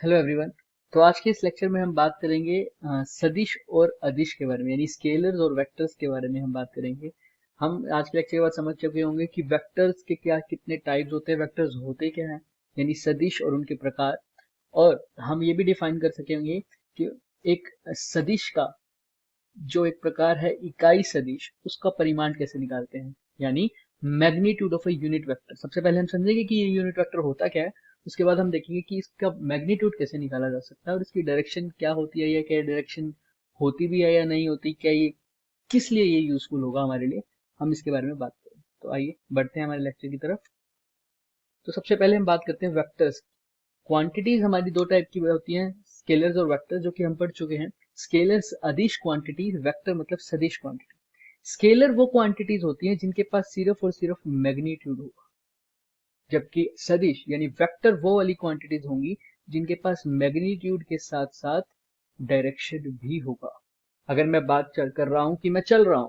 Hello everyone. तो आज के इस लेक्चर में हम बात करेंगे सदिश और अदिश के बारे में, यानी स्केलर्स और वेक्टर्स के बारे में हम बात करेंगे। हम आज के लेक्चर के बाद समझ चुके होंगे कि वेक्टर्स के क्या कितने टाइप्स होते हैं, वेक्टर्स होते क्या हैं, यानी सदिश और उनके प्रकार। और हम ये भी डिफाइन कर सकेंगे कि एक सदिश का जो एक प्रकार है इकाई सदिश, उसका परिमाण कैसे निकालते हैं, यानी magnitude of a unit vector. सबसे पहले हम समझेंगे कि ये यूनिट वेक्टर होता क्या है, उसके बाद हम देखेंगे कि इसका मैग्नीट्यूड कैसे निकाला जा सकता है और इसकी डायरेक्शन क्या होती है, या क्या डायरेक्शन होती भी है या नहीं होती, क्या ये किस लिए ये यूजफुल होगा हमारे लिए, हम इसके बारे में बात करें। तो आइए बढ़ते हैं हमारे लेक्चर की तरफ। तो सबसे पहले हम बात करते हैं वेक्टर्स। क्वांटिटीज हमारी दो टाइप की होती हैं, स्केलर्स और वेक्टर्स, जो कि हम पढ़ चुके हैं। स्केलर्स अदिश क्वांटिटीज, वेक्टर मतलब सदिश क्वांटिटी। स्केलर वो क्वांटिटीज होती हैं जिनके पास सिर्फ और सिर्फ मैग्नीट्यूड होगा, जबकि सदिश यानी वेक्टर वो वाली क्वांटिटीज होंगी जिनके पास मैग्नीट्यूड के साथ साथ डायरेक्शन भी होगा। अगर मैं बात कर रहा हूं कि मैं चल रहा हूं,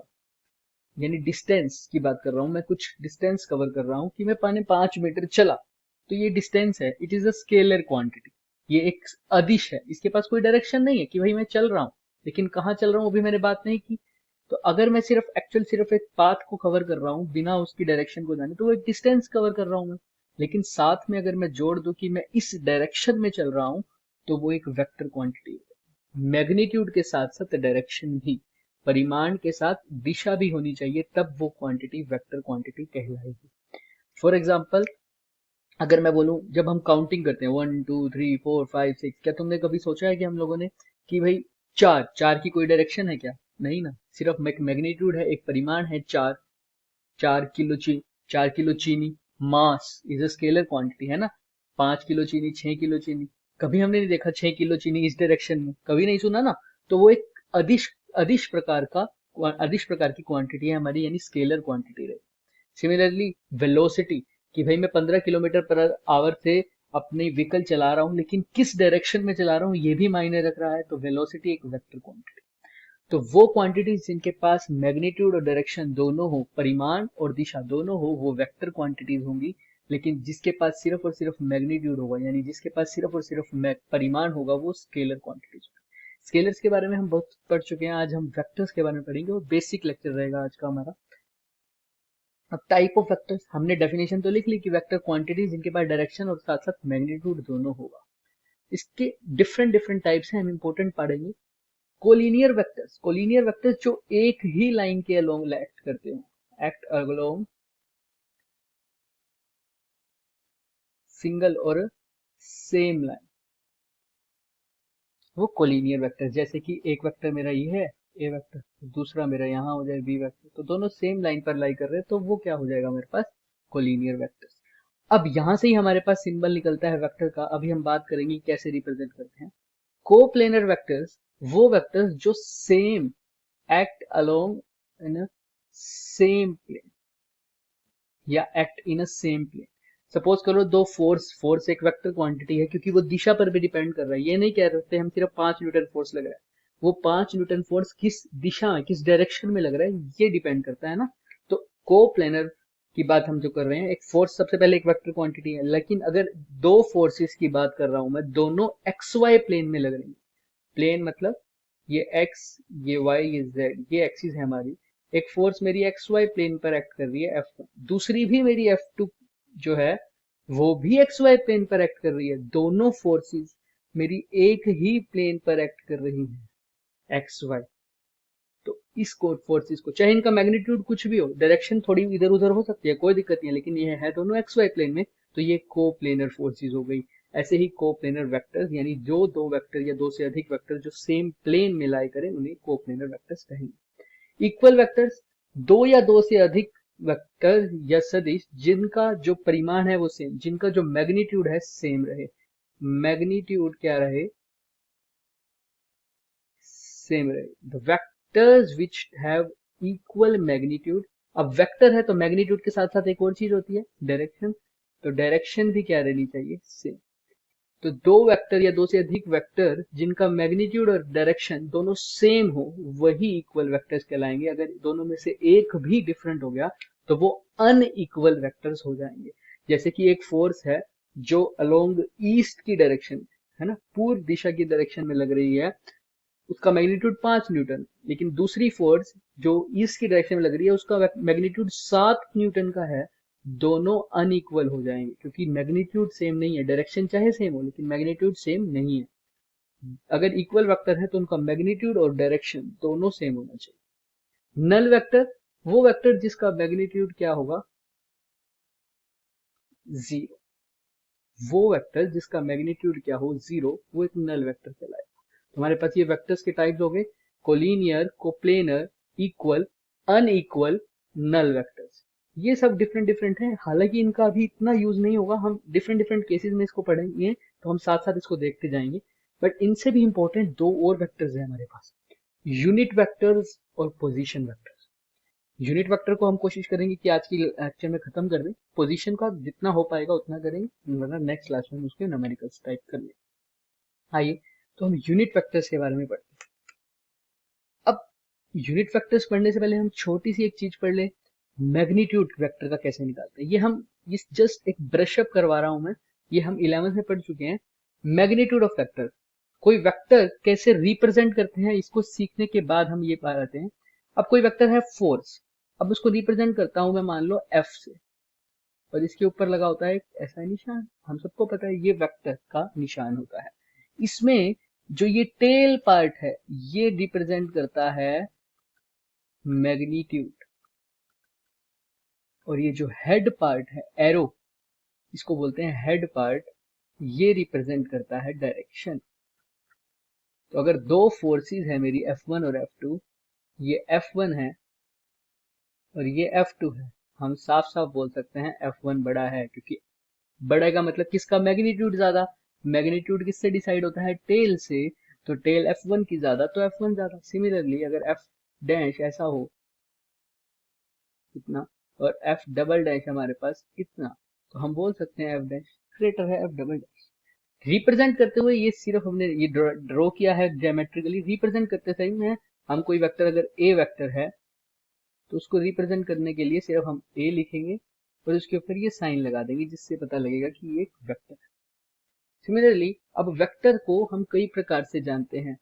यानी डिस्टेंस की बात कर रहा हूं, मैं कुछ डिस्टेंस कवर कर रहा हूं कि मैं पाने 5 मीटर चला, तो ये डिस्टेंस है, it is a scalar quantity. ये एक अदिश है, इसके पास कोई डायरेक्शन नहीं है कि भाई मैं चल रहा हूँ, लेकिन कहाँ चल रहा हूँ वो भी मैंने बात नहीं की। तो अगर मैं सिर्फ एक पाथ को कवर कर रहा हूँ बिना उसकी डायरेक्शन को जाने, तो वो एक डिस्टेंस कवर कर रहा हूँ मैं। लेकिन साथ में अगर मैं जोड़ दूं कि मैं इस डायरेक्शन में चल रहा हूँ, तो वो एक वेक्टर क्वांटिटी है। मैग्नीट्यूड के साथ साथ डायरेक्शन भी, परिमाण के साथ दिशा भी होनी चाहिए, तब वो क्वांटिटी वेक्टर क्वांटिटी कहलाएगी। फॉर एग्जाम्पल, अगर मैं बोलूं, जब हम काउंटिंग करते हैं 1 2 3 4 5 6, क्या तुमने कभी सोचा है कि हम लोगों ने कि भाई चार चार की कोई डायरेक्शन है क्या? नहीं ना, सिर्फ एक मैग्नीट्यूड है, एक परिमाण है चार। 4 किलो चीनी, mass is a scalar quantity है ना। 5 किलो चीनी, 6 किलो चीनी, कभी हमने नहीं देखा 6 किलो चीनी इस डायरेक्शन में, कभी नहीं सुना ना। तो वो एक अदिश अदिश प्रकार का अदिश प्रकार की क्वांटिटी है हमारी, यानी स्केलर क्वांटिटी रही। सिमिलरली वेलोसिटी, कि भाई मैं 15 किलोमीटर पर आवर से अपनी व्हीकल चला रहा हूँ, लेकिन किस डायरेक्शन में चला रहा हूँ ये भी मायने रख रहा है, तो वेलोसिटी एक वेक्टर क्वांटिटी। तो वो क्वांटिटीज जिनके पास मैग्नीट्यूड और डायरेक्शन दोनों हो, परिमाण और दिशा दोनों हो, वो वेक्टर क्वांटिटीज होंगी। लेकिन जिसके पास सिर्फ और सिर्फ मैग्नीट्यूड होगा, यानी जिसके पास सिर्फ और सिर्फ परिमाण होगा, वो स्केलर क्वांटिटीज। स्केलर्स के बारे में हम बहुत पढ़ चुके हैं, आज हम वेक्टर्स के बारे में पढ़ेंगे और बेसिक लेक्चर रहेगा आज का हमारा। अब टाइप ऑफ वेक्टर्स, हमने डेफिनेशन तो लिख ली कि वेक्टर क्वांटिटीज जिनके पास डायरेक्शन और साथ साथ मैग्नीट्यूड दोनों होगा। इसके डिफरेंट डिफरेंट टाइप्स हैं, हम इंपॉर्टेंट पढ़ेंगे। कोलिनियर वेक्टर्स जो एक ही लाइन के अलोंग एक्ट करते हो, एक्ट अलोंग सिंगल और सेम लाइन, वो कोलिनियर वेक्टर। जैसे कि एक वेक्टर मेरा ये है, ए वेक्टर, दूसरा मेरा यहाँ हो जाए बी वेक्टर, तो दोनों सेम लाइन पर लाई कर रहे हैं, तो वो क्या हो जाएगा मेरे पास, कोलिनियर वेक्टर। अब यहां से ही हमारे पास सिंबल निकलता है वेक्टर का। अभी हम बात करेंगे कैसे रिप्रेजेंट करते हैं। कोप्लेनर वेक्टर्स वो वेक्टर्स जो same act along in same plane, या act in a same plane. Suppose करो दो फोर्स, फोर्स एक वेक्टर क्वांटिटी है क्योंकि वो दिशा पर भी डिपेंड कर रहा है। ये नहीं कह सकते हम सिर्फ 5 न्यूटन फोर्स लग रहा है, वो 5 न्यूटन फोर्स किस दिशा में, किस डायरेक्शन में लग रहा है, ये डिपेंड करता है ना। तो को प्लेनर की बात हम जो कर रहे हैं, एक फोर्स सबसे पहले एक वेक्टर क्वांटिटी है, लेकिन अगर दो फोर्सेस की बात कर रहा हूं मैं, दोनों एक्स वाई प्लेन में लग रही है। प्लेन मतलब ये एक्स, ये वाई, ये जेड, ये एक्सिस है हमारी। एक फोर्स मेरी एक्स वाई प्लेन पर एक्ट कर रही है F1, दूसरी भी मेरी F2 जो है वो भी एक्स वाई प्लेन पर एक्ट कर रही है। दोनों फोर्सेस मेरी एक ही प्लेन पर एक्ट कर रही है, एक्स वाई। तो इस फोर्सेस को, चाहे इनका मैग्नीट्यूड कुछ भी हो, डायरेक्शन थोड़ी इधर उधर हो सकती है, कोई दिक्कत नहीं है, लेकिन ये है दोनों एक्स वाई प्लेन में, तो ये को प्लेनर फोर्सेस हो गई। ऐसे ही को प्लेनर वेक्टर्स, यानी जो दो वेक्टर या दो से अधिक वेक्टर जो सेम प्लेन में लाई करें, उन्हें को प्लेनर वेक्टर्स कहेंगे। इक्वल वेक्टर्स, दो या दो से अधिक वेक्टर या सदिश जिनका जो परिमाण है वो सेम, जिनका जो मैग्नीट्यूड है सेम रहे। मैग्नीट्यूड क्या रहे, सेम रहे। The vectors which have equal magnitude. अब वेक्टर है तो मैग्नीट्यूड के साथ साथ एक और चीज होती है, डायरेक्शन। तो डायरेक्शन भी क्या रहनी चाहिए, सेम। तो दो वेक्टर या दो से अधिक वेक्टर जिनका मैग्नीट्यूड और डायरेक्शन दोनों सेम हो, वही इक्वल वेक्टर्स कहलाएंगे। अगर दोनों में से एक भी डिफरेंट हो गया तो वो अनइक्वल वेक्टर्स हो जाएंगे। जैसे कि एक फोर्स है जो अलोंग ईस्ट की डायरेक्शन, है ना, पूर्व दिशा की डायरेक्शन में लग रही है, उसका मैग्नीट्यूड 5 न्यूटन, लेकिन दूसरी फोर्स जो ईस्ट की डायरेक्शन में लग रही है उसका मैग्नीट्यूड 7 न्यूटन का है। दोनों अनइक्वल हो जाएंगे क्योंकि मैग्नीट्यूड सेम नहीं है, डायरेक्शन चाहे सेम हो लेकिन मैग्नीट्यूड सेम नहीं है। अगर इक्वल वेक्टर है तो उनका मैग्नीट्यूड और डायरेक्शन दोनों सेम होना चाहिए। नल वेक्टर वो वेक्टर जिसका मैग्नीट्यूड क्या होगा, जीरो। वो वेक्टर जिसका मैग्नीट्यूड क्या हो, जीरो, वो एक नल वेक्टर कहलाएगा। तुम्हारे पास ये वेक्टर्स के टाइप्स हो गए, कोलिनियर, कोप्लेनर, इक्वल, अनइक्वल, नल वेक्टर्स। ये सब डिफरेंट डिफरेंट हैं, हालांकि इनका अभी इतना यूज नहीं होगा, हम डिफरेंट डिफरेंट केसेस में इसको पढ़ेंगे तो हम साथ साथ इसको देखते जाएंगे। बट इनसे भी इंपॉर्टेंट दो और वेक्टर्स हैं हमारे पास, यूनिट वेक्टर्स और पोजीशन वेक्टर्स। यूनिट वेक्टर को हम कोशिश करेंगे कि आज की लेक्चर में खत्म कर दें, पोजीशन का जितना हो पाएगा उतना करेंगे, वरना नेक्स्ट क्लास में हम उसके न्यूमेरिकल्स टाइप कर लेंगे। आइए तो हम यूनिट वेक्टर्स के बारे में पढ़ते हैं। अब यूनिट वेक्टर्स पढ़ने से पहले हम छोटी सी एक चीज पढ़ ले, मैग्नीट्यूड वेक्टर का कैसे निकालते हैं। ये जस्ट एक ब्रशअप करवा रहा हूं मैं, ये हम 11th में पढ़ चुके हैं। मैग्नीट्यूड ऑफ वेक्टर, कोई वेक्टर कैसे रिप्रेजेंट करते हैं, इसको सीखने के बाद हम ये पा जाते हैं। अब कोई वेक्टर है फोर्स, अब उसको रिप्रेजेंट करता हूं मैं मान लो एफ से, और इसके ऊपर लगा होता है एक ऐसा निशान, हम सबको पता है ये वेक्टर का निशान होता है। इसमें जो ये टेल पार्ट है ये रिप्रेजेंट करता है मैग्नीट्यूड, और ये जो हेड पार्ट है एरो, इसको बोलते हैं हेड पार्ट, ये रिप्रेजेंट करता है डायरेक्शन। तो अगर दो फोर्सेस है मेरी F1 और F2, ये F1 है और ये F2 है, हम साफ साफ बोल सकते हैं F1 बड़ा है, क्योंकि बड़ा का मतलब किसका मैग्नीट्यूड ज्यादा। मैग्नीट्यूड किससे डिसाइड होता है, टेल से, तो टेल F1 की ज्यादा तो F1 ज्यादा। सिमिलरली अगर F डैश ऐसा हो इतना और F डबल डैश हमारे पास इतना, तो हम बोल सकते हैं F डैश ग्रेटर है F डबल डैश। रिप्रेजेंट करते हुए ये सिर्फ हमने ये ड्रॉ किया है ज्योमेट्रिकली, रिप्रेजेंट करते सही में हम कोई वेक्टर अगर ए वेक्टर है तो उसको रिप्रेजेंट करने के लिए सिर्फ हम ए लिखेंगे और उसके ऊपर ये साइन लगा देंगे, जिससे पता लगेगा कि ये एक वेक्टर है। सिमिलरली अब वेक्टर को हम कई प्रकार से जानते हैं,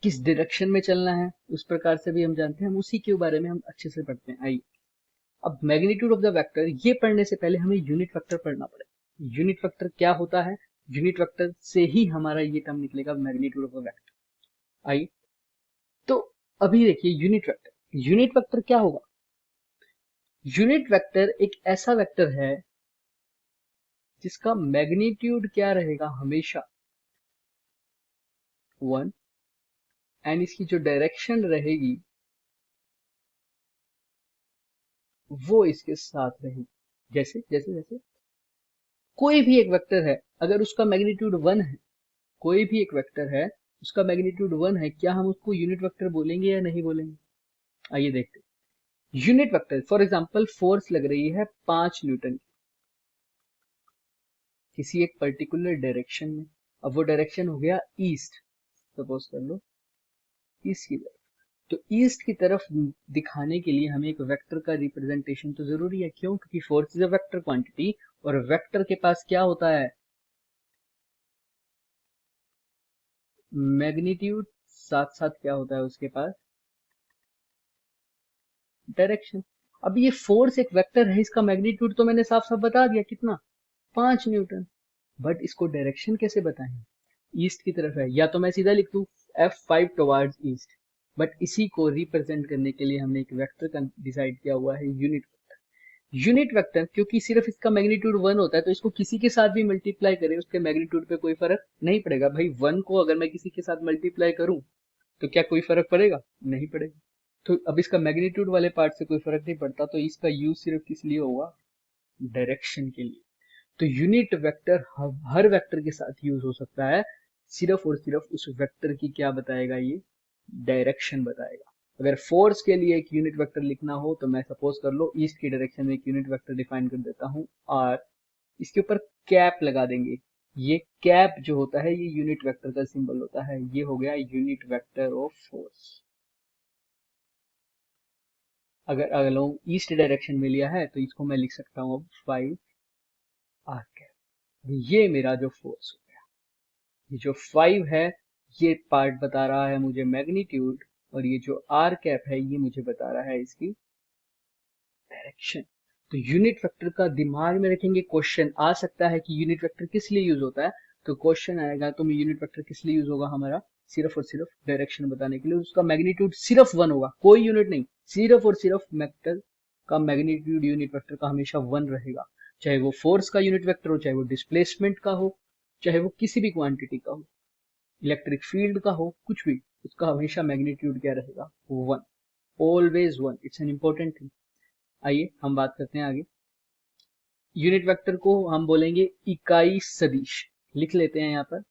किस डायरेक्शन में चलना है उस प्रकार से भी हम जानते हैं, हम उसी के बारे में हम अच्छे से पढ़ते हैं। आइए अब मैग्नीट्यूड ऑफ द वेक्टर ये पढ़ने से पहले हमें यूनिट वेक्टर पढ़ना पड़ेगा। यूनिट वेक्टर क्या होता है, यूनिट वेक्टर से ही हमारा ये टर्म निकलेगा मैग्नीट्यूड ऑफ द वेक्टर। आइए तो अभी देखिए यूनिट वेक्टर क्या होगा। यूनिट वेक्टर एक ऐसा वेक्टर है जिसका मैग्नीट्यूड क्या रहेगा, हमेशा 1, एंड इसकी जो डायरेक्शन रहेगी वो इसके साथ रहेगी। जैसे जैसे जैसे कोई भी एक वेक्टर है अगर उसका मैग्नीट्यूड 1 है, कोई भी एक वेक्टर है उसका मैग्नीट्यूड 1 है, क्या हम उसको यूनिट वेक्टर बोलेंगे या नहीं बोलेंगे। आइए देखते हैं। Unit vector for example force लग रही है 5 न्यूटन किसी एक पर्टिकुलर डायरेक्शन में, अब वो डायरेक्शन हो गया ईस्ट, सपोज कर लो ईस्ट की तरफ। तो ईस्ट की तरफ दिखाने के लिए हमें एक वेक्टर का रिप्रेजेंटेशन तो जरूरी है, क्यों, क्योंकि force is a vector quantity और वेक्टर के पास क्या होता है, मैग्नीट्यूड, साथ साथ क्या होता है उसके पास, डायरेक्शन। अब ये फोर्स एक वेक्टर है, इसका मैग्नीट्यूड तो मैंने साफ साफ बता दिया कितना, 5 न्यूटन, बट इसको डायरेक्शन कैसे बताएं, ईस्ट की तरफ है, या तो मैं सीधा लिख दूं F5 टुवर्ड्स ईस्ट, बट इसी को रिप्रेजेंट करने के लिए हमने एक वेक्टर का डिसाइड किया हुआ है यूनिट वेक्टर। यूनिट वेक्टर क्योंकि सिर्फ इसका मैग्नीट्यूड 1 होता है तो इसको किसी के साथ भी मल्टीप्लाई करें उसके मैग्नीट्यूड पे कोई फर्क नहीं पड़ेगा। भाई 1 को अगर मैं किसी के साथ मल्टीप्लाई करूं तो क्या कोई फर्क पड़ेगा, नहीं पड़ेगा। तो अब इसका मैग्नीट्यूड वाले पार्ट से कोई फर्क नहीं पड़ता, तो इसका यूज सिर्फ किस लिए होगा, डायरेक्शन के लिए। तो यूनिट वेक्टर हर वेक्टर के साथ यूज हो सकता है, सिर्फ और सिर्फ उस वेक्टर की क्या बताएगा, ये डायरेक्शन बताएगा। अगर फोर्स के लिए एक यूनिट वेक्टर लिखना हो तो मैं सपोज कर लो ईस्ट की डायरेक्शन में एक यूनिट वेक्टर डिफाइन कर देता हूं आर, इसके ऊपर कैप लगा देंगे, ये कैप जो होता है ये यूनिट वेक्टर का सिंबल होता है, ये हो गया यूनिट वेक्टर ऑफ फोर्स। अगर अलोंग ईस्ट डायरेक्शन में लिया है तो इसको मैं लिख सकता हूँ 5 आर कैप, ये मेरा जो फोर्स ये जो 5 है ये पार्ट बता रहा है मुझे मैग्नीट्यूड, और ये जो आर कैप है ये मुझे बता रहा है इसकी डायरेक्शन। तो यूनिट वेक्टर का दिमाग में रखेंगे, क्वेश्चन आ सकता है कि यूनिट वेक्टर किस लिए यूज होता है, तो क्वेश्चन आएगा तो यूनिट वेक्टर किस लिए यूज होगा हमारा, सिर्फ और सिर्फ डायरेक्शन बताने के लिए। उसका मैग्नीट्यूड सिर्फ 1 होगा, कोई यूनिट नहीं, सिर्फ और सिर्फ वेक्टर का मैग्नीट्यूड यूनिट वेक्टर का हमेशा 1 रहेगा। चाहे वो फोर्स का यूनिट वेक्टर हो, चाहे वो डिस्प्लेसमेंट का हो, चाहे वो किसी भी क्वांटिटी का हो, इलेक्ट्रिक फील्ड का हो, कुछ भी, उसका हमेशा मैग्नीट्यूड क्या रहेगा, 1, always 1। It's an important thing. आइए हम बात करते हैं आगे। यूनिट वेक्टर को हम बोलेंगे इकाई सदिश, लिख लेते हैं यहाँ पर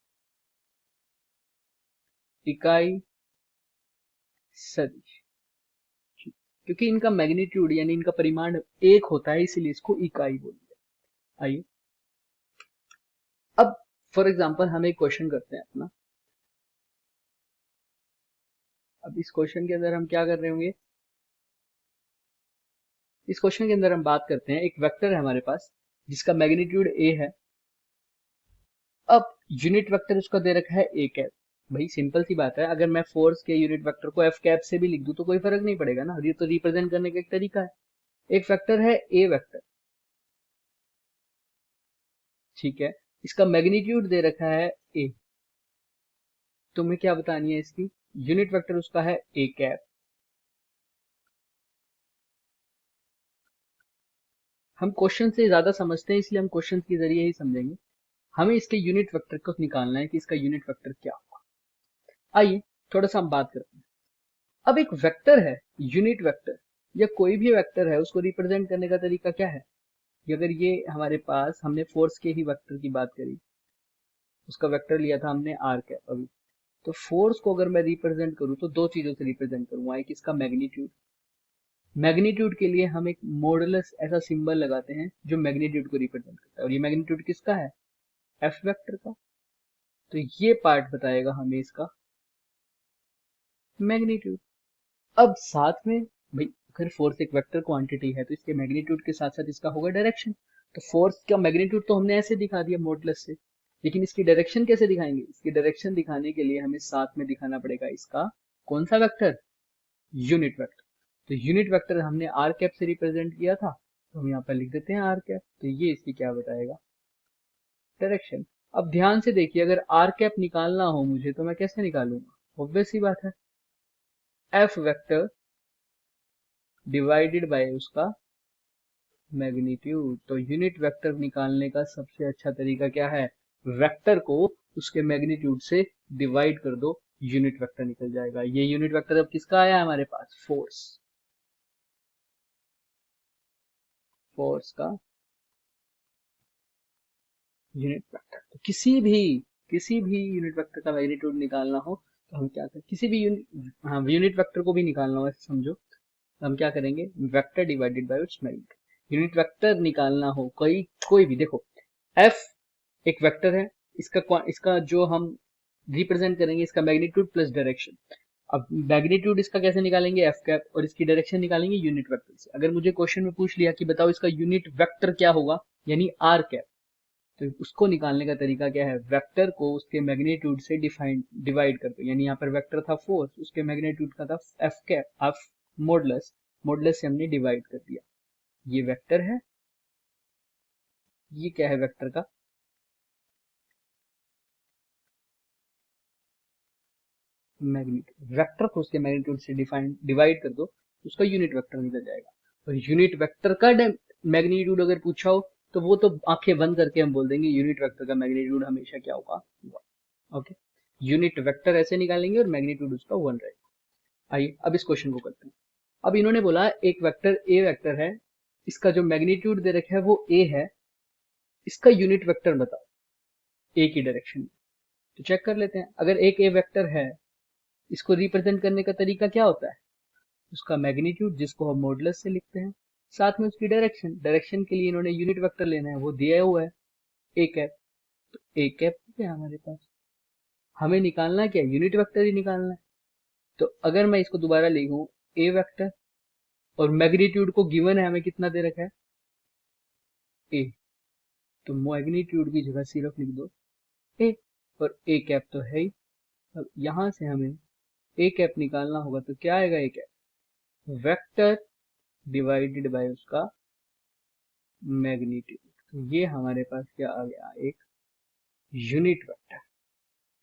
इकाई सदिश, क्योंकि इनका मैग्नीट्यूड यानी इनका परिमाण एक होता है इसीलिए इसको इकाई बोलते हैं। आइए अब फॉर एग्जांपल हम एक क्वेश्चन करते हैं अपना। अब इस क्वेश्चन के अंदर हम क्या कर रहे होंगे, इस क्वेश्चन के अंदर हम बात करते हैं, एक वेक्टर है हमारे पास जिसका मैग्नीट्यूड ए है। अब यूनिट वेक्टर उसका दे रखा है ए कैप। भाई सिंपल सी बात है, अगर मैं फोर्स के यूनिट वेक्टर को एफ कैप से भी लिख दूं तो कोई फर्क नहीं पड़ेगा ना, ये तो रिप्रेजेंट करने का एक तरीका है। एक वेक्टर है ए वेक्टर, ठीक है, इसका मैग्नीट्यूड दे रखा है ए। तुम्हें क्या बतानी है इसकी, यूनिट वेक्टर उसका है ए कैप। हम क्वेश्चन से ज्यादा समझते हैं इसलिए हम क्वेश्चन के जरिए ही समझेंगे। हमें इसके यूनिट वेक्टर को निकालना है कि इसका यूनिट वेक्टर क्या होगा। आइए थोड़ा सा हम बात करते हैं। अब एक वेक्टर है, यूनिट वेक्टर या कोई भी वेक्टर है, उसको रिप्रेजेंट करने का तरीका क्या है कि अगर ये हमारे पास, हमने फोर्स के ही वेक्टर की बात करी, उसका वेक्टर लिया था हमने आर कैप। अभी तो फोर्स को अगर मैं रिप्रेजेंट करूं तो दो चीजों से रिप्रेजेंट करूंगा, एक इसका मैग्नीट्यूड, मैग्नीट्यूड के लिए हम एक मॉडुलस ऐसा सिंबल लगाते हैं जो मैग्नीट्यूड को रिप्रेजेंट करता है, और ये मैग्नीट्यूड किसका है, एफ वेक्टर का। तो ये पार्ट बताएगा हमें इसका मैग्नीट्यूड। अब साथ में भाई अगर फोर्स एक वेक्टर क्वांटिटी है तो इसके मैग्नीट्यूड के साथ साथ इसका होगा डायरेक्शन। तो फोर्स का मैग्नीट्यूड तो हमने ऐसे दिखा दिया मॉडुलस से, लेकिन इसकी डायरेक्शन कैसे दिखाएंगे, इसकी डायरेक्शन दिखाने के लिए हमें साथ में दिखाना पड़ेगा इसका कौन सा वेक्टर, यूनिट वेक्टर। तो यूनिट वेक्टर हमने आर कैप से रिप्रेजेंट किया था, तो हम यहाँ पर लिख देते हैं आर कैप। तो ये इसकी क्या बताएगा, डायरेक्शन। अब ध्यान से देखिए, अगर आर कैप निकालना हो मुझे तो मैं कैसे निकालूंगा, ऑब्वियस सी बात है, एफ वेक्टर डिवाइडेड बाय उसका मैग्नीट्यूड। तो यूनिट वेक्टर निकालने का सबसे अच्छा तरीका क्या है, वेक्टर को उसके मैग्नीट्यूड से डिवाइड कर दो, यूनिट वेक्टर निकल जाएगा। ये यूनिट वेक्टर अब किसका आया हमारे पास, फोर्स, फोर्स का यूनिट वेक्टर। तो किसी भी यूनिट वेक्टर का मैग्नीट्यूड निकालना हो तो हम क्या करें, किसी भी यूनिट, हाँ यूनिट वेक्टर को भी निकालना हो ऐसे समझो, तो हम क्या करेंगे, vector divided by its magnitude. Unit vector निकालना हो कोई भी, देखो एफ एक वेक्टर है, इसका जो हम रिप्रेजेंट करेंगे इसका मैग्नीट्यूड प्लस डायरेक्शन। अब मैग्नीट्यूड इसका कैसे निकालेंगे, एफ कैप, और इसकी डायरेक्शन निकालेंगे यूनिट वेक्टर से। अगर मुझे क्वेश्चन में पूछ लिया कि बताओ इसका यूनिट वेक्टर क्या होगा, यानी आर कैप, तो उसको निकालने का तरीका क्या है, वेक्टर को उसके मैग्नीट्यूड से डिवाइड कर दो। यानी यहाँ पर वेक्टर था फोर्स, उसके मैग्नीट्यूड का था F cap, F modulus, modulus से हमने डिवाइड कर दिया। ये वेक्टर है, ये क्या है वेक्टर का मैग्नीट्यूड, वेक्टर को उसके मैग्नीट्यूड से डिवाइड कर दो, उसका यूनिट वेक्टर निकल जाएगा। और यूनिट वेक्टर का मैग्नीट्यूड अगर पूछा हो तो वो तो आंखें बंद करके हम बोल देंगे यूनिट वेक्टर का मैग्नीट्यूड हमेशा क्या होगा, ओके। यूनिट वेक्टर ऐसे निकालेंगे और मैग्नीट्यूड उसका 1 रहेगा। आइए अब इस क्वेश्चन को करते हैं। अब इन्होंने बोला एक वेक्टर ए वेक्टर है, इसका जो मैग्नीट्यूड दे रखा है वो ए है, इसका यूनिट वेक्टर बताओ ए की डायरेक्शन में। तो चेक कर लेते हैं, अगर एक ए वेक्टर है, इसको रिप्रेजेंट करने का तरीका क्या होता है, उसका मैग्नीट्यूड जिसको हम मॉडुलस से लिखते हैं, साथ में उसकी डायरेक्शन, डायरेक्शन के लिए इन्होंने यूनिट वेक्टर लेना है, वो दिया हुआ है ए कैप। तो ए कैप क्या है हमारे पास, हमें निकालना क्या, यूनिट वेक्टर ही निकालना है। तो अगर मैं इसको दोबारा लिखूं, ए वेक्टर, और मैग्नीट्यूड को गिवन है हमें कितना दे रखा है, ए, तो मैग्नीट्यूड की जगह सिर्फ लिख दो ए, और ए कैप तो है ही। अब यहां से हमें ए कैप निकालना होगा, तो क्या आएगा A cap? Vector divided by उसका मैग्नीट्यूड। तो ये हमारे पास क्या आ गया? एक unit vector.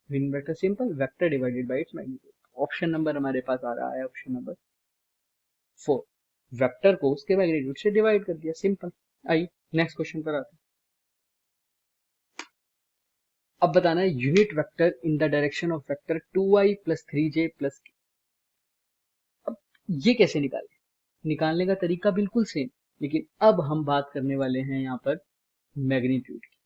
Unit vector simple, vector divided by its magnitude. Option number हमारे पास आ रहा है ऑप्शन नंबर 4। वेक्टर को उसके मैग्नीट्यूड से डिवाइड कर दिया, सिंपल। आइए नेक्स्ट क्वेश्चन पर आते हैं। अब बताना है unit vector in the direction of vector 2i plus 3j plus k। अब ये कैसे निकालने का तरीका बिल्कुल सेम, लेकिन अब हम बात करने वाले हैं यहाँ पर मैग्नीट्यूड की।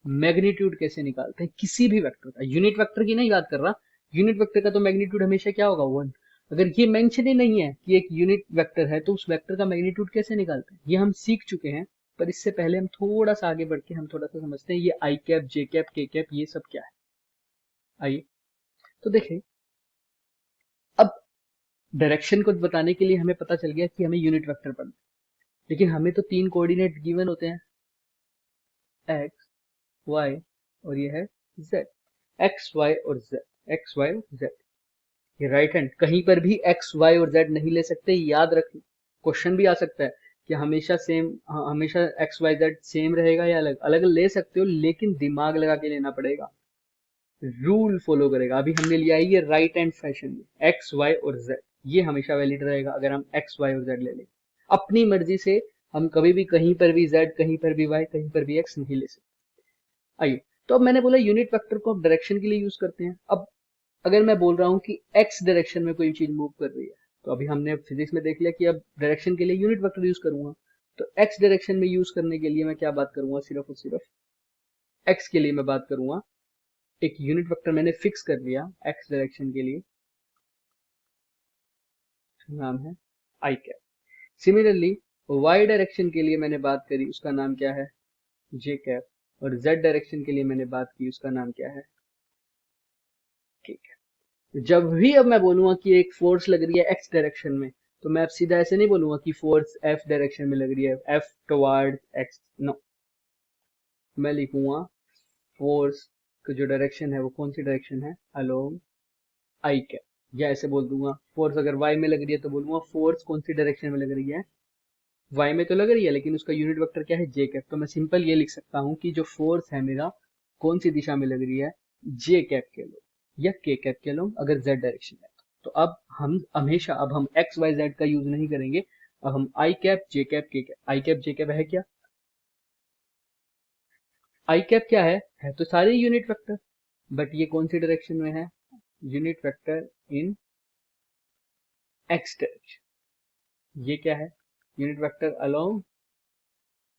मैग्नीट्यूड कैसे निकालते हैं किसी भी वेक्टर का? यूनिट वेक्टर की नहीं बात कर रहा। यूनिट वेक्टर का तो मैग्नीट्यूड हमेशा क्या होगा? 1। अगर ये मेंशन ही नहीं है कि एक यूनिट वेक्टर है, तो उस वेक्टर का मैग्नीट्यूड कैसे निकालते हैं? ये हम सीख चुके हैं, पर इससे पहले हम थोड़ा सा आगे बढ़ के हम थोड़ा सा समझते हैं ये आई कैप, जे कैप, के कैप, ये सब क्या है। आइए तो देखें। अब डायरेक्शन को बताने के लिए हमें पता चल गया कि हमें यूनिट वेक्टर पढ़ना है, लेकिन हमें तो 3 कोऑर्डिनेट गिवन होते हैं, एक्स, वाई और ये है जेड। एक्स वाई और जेड, एक्स वाई और जेड। ये राइट हैंड, कहीं पर भी एक्स वाई और जेड नहीं ले सकते, याद रखना। क्वेश्चन भी आ सकता है कि हमेशा सेम, हमेशा एक्स वाई जेड सेम रहेगा या अलग अलग ले सकते हो, लेकिन दिमाग लगा के लेना पड़ेगा, रूल फॉलो करेगा। अभी हमने लिया है ये राइट हैंड फैशन में, एक्स वाई और जेड, ये हमेशा वैलिड रहेगा अगर हम एक्स वाई और जेड ले लें। अपनी मर्जी से हम कभी भी कहीं पर भी जेड, कहीं पर भी वाई, कहीं पर भी एक्स नहीं ले सकते। आइए, तो अब मैंने बोला यूनिट वेक्टर को हम डायरेक्शन के लिए यूज करते हैं। अब अगर मैं बोल रहा हूँ कि एक्स डायरेक्शन में कोई चीज मूव कर रही है, तो अभी हमने फिजिक्स में देख लिया कि अब डायरेक्शन के लिए यूनिट वेक्टर यूज करूंगा। तो एक्स डायरेक्शन में यूज करने के लिए मैं क्या बात करूंगा? सिर्फ और सिर्फ एक्स के लिए मैं बात करूंगा, एक यूनिट वेक्टर मैंने फिक्स कर लिया एक्स डायरेक्शन के लिए, नाम है आई कैप। सिमिलरली वाई डायरेक्शन के लिए मैंने बात करी, उसका नाम क्या है? जे कैप। और जेड डायरेक्शन के लिए मैंने बात की, उसका नाम क्या है? के कैप। जब भी अब मैं बोलूंगा कि एक फोर्स लग रही है एक्स डायरेक्शन में, तो मैं अब सीधा ऐसे नहीं बोलूंगा कि फोर्स एफ डायरेक्शन में लग रही है, एफ टुवर्ड एक्स, नो। मैं लिखूंगा फोर्स का जो डायरेक्शन है वो कौन सी डायरेक्शन है? अलोंग आई कैप। या ऐसे बोल दूंगा, फोर्स अगर वाई में लग रही है तो बोलूंगा फोर्स कौन सी डायरेक्शन में लग रही है? वाई में तो लग रही है, लेकिन उसका यूनिट वेक्टर क्या है? जे कैप। तो मैं सिंपल ये लिख सकता हूँ कि जो फोर्स है मेरा कौन सी दिशा में लग रही है? जे कैप के लोग या के कैप के लोग, अगर जेड डायरेक्शन है तो अब हम हमेशा, अब हम एक्स वाई जेड का यूज नहीं करेंगे, अब हम आई कैप, जे कैप, के कैप। आई कैप, जे कैप है क्या? आई कैप क्या है तो सारे यूनिट वेक्टर, बट ये कौन सी डायरेक्शन में है? Unit vector in X direction. ये क्या है? Unit vector along